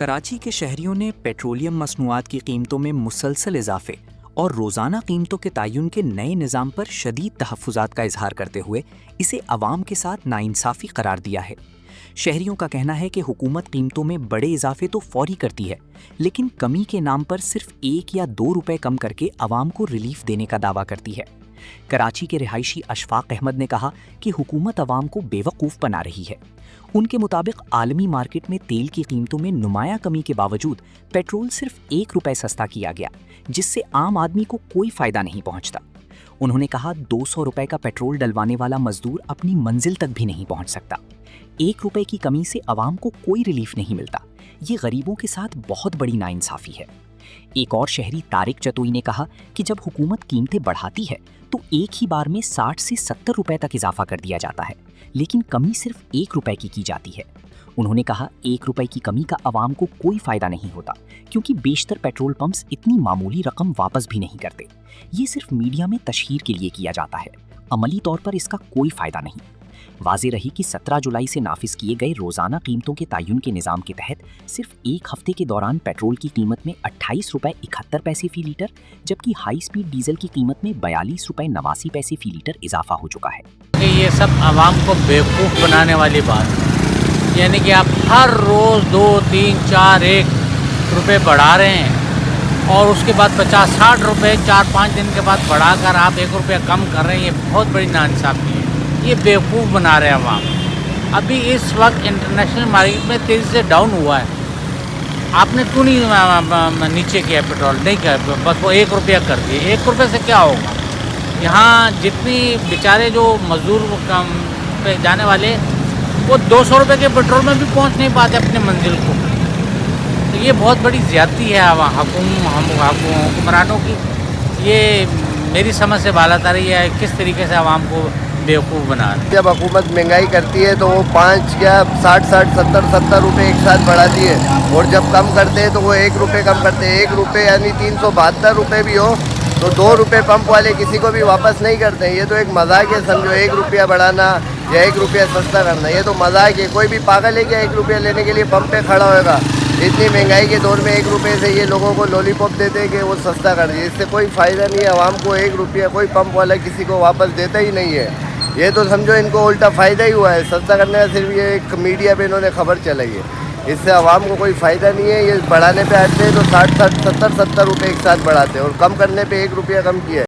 कराची के शहरियों ने पेट्रोलियम मसनूआत की कीमतों में मुसलसल इजाफे और रोज़ाना कीमतों के तयन के नए निज़ाम पर शदीद तहफ़्फ़ुज़ात का इजहार करते हुए इसे अवाम के साथ नाइंसाफ़ी करार दिया है। शहरियों का कहना है कि हुकूमत कीमतों में बड़े इजाफे तो फौरी करती है, लेकिन कमी के नाम पर सिर्फ 1 या 2 रुपए कम करके अवाम को रिलीफ देने का दावा करती है। कराची के रिहायशी अशफाक अहमद ने कहा कि हुकूमत अवाम को बेवकूफ़ बना रही है। उनके मुताबिक आलमी मार्केट में तेल की कीमतों में नुमाया कमी के बावजूद पेट्रोल सिर्फ 1 रुपए सस्ता किया गया, जिससे आम आदमी को कोई फायदा नहीं पहुंचता। उन्होंने कहा 200 रुपए का पेट्रोल डलवाने वाला मजदूर अपनी मंजिल तक भी नहीं पहुंच सकता। 1 रुपए की कमी से अवाम को कोई रिलीफ नहीं मिलता। ये गरीबों के साथ बहुत बड़ी नाइंसाफी है। एक और शहरी तारिक चतोई ने कहा कि जब हुकूमत कीमतें बढ़ाती है तो एक ही बार में 60 से 70 रुपए तक इजाफा कर दिया जाता है, लेकिन कमी सिर्फ 1 रुपए की जाती है। उन्होंने कहा 1 रुपए की कमी का अवाम को कोई फायदा नहीं होता, क्योंकि बेशतर पेट्रोल पंप्स इतनी मामूली रकम वापस भी नहीं करते। ये सिर्फ मीडिया में तशहीर के लिए किया जाता है, अमली तौर पर इसका कोई फायदा नहीं। वाज़े रही कि 17 जुलाई से नाफिज किए गए रोज़ाना कीमतों के तयन के निज़ाम के तहत सिर्फ एक हफ्ते के दौरान पेट्रोल की कीमत में 28 रुपए 71 पैसे फी लीटर, जबकि हाई स्पीड डीजल की कीमत में 42 रुपए 89 पैसे फी लीटर इजाफा हो चुका है। ये सब आवाम को बेवकूफ़ बनाने वाली बात है। यानी कि आप हर रोज़ 2, 3, 4, 1 रुपये बढ़ा रहे हैं और उसके बाद 50-60 रुपये 4-5 दिन के बाद बढ़ाकर आप 1 रुपया कम कर रहे हैं। ये बहुत बड़ी नाइंसाफ़ी है। ये बेवकूफ़ बना रहे हैं अवाम। अभी इस वक्त इंटरनेशनल मार्केट में तेज़ी से डाउन हुआ है। आपने क्यों नहीं नीचे किया पेट्रोल? नहीं किया, बस वो 1 रुपया कर दिए। 1 रुपये से क्या होगा? यहाँ जितनी बेचारे जो मजदूर पे जाने वाले, वो 200 रुपये के पेट्रोल में भी पहुँच नहीं पाते अपने मंजिल को। तो ये बहुत बड़ी ज़्यादती है हुक्मरानों की। ये मेरी समझ से बाहर आ रही है किस तरीके से आवाम को बेवकूफ़ बना रहे हैं। जब हुकूमत महंगाई करती है तो वो 5 या 60-60, 70-70 रुपये एक साथ बढ़ाती है, और जब कम करते हैं तो वो 1 रुपये कम करते हैं। 1 रुपये यानी 372 रुपये भी हो तो 2 रुपये पंप वाले किसी को भी वापस नहीं करते हैं। ये तो एक मजाक है, समझो। 1 रुपया बढ़ाना या 1 रुपया सस्ता करना, ये तो मजाक है। कोई भी पागल है क्या 1 रुपया लेने के लिए पंप पे खड़ा होगा? इतनी महंगाई के दौर में 1 रुपये से ये लोगों को लॉलीपॉप देते हैं कि वो सस्ता कर दिए। इससे कोई फ़ायदा नहीं है आवाम को। 1 रुपया कोई पंप वाला किसी को वापस देता ही नहीं है। ये तो समझो इनको उल्टा फ़ायदा ही हुआ है। सस्ता करने का सिर्फ ये एक मीडिया पे इन्होंने खबर चलाई है। इससे आवाम को कोई फ़ायदा नहीं है। ये बढ़ाने पे आते हैं तो 60-60, 70-70 रुपये एक साथ बढ़ाते हैं, और कम करने पे 1 रुपया कम किया है।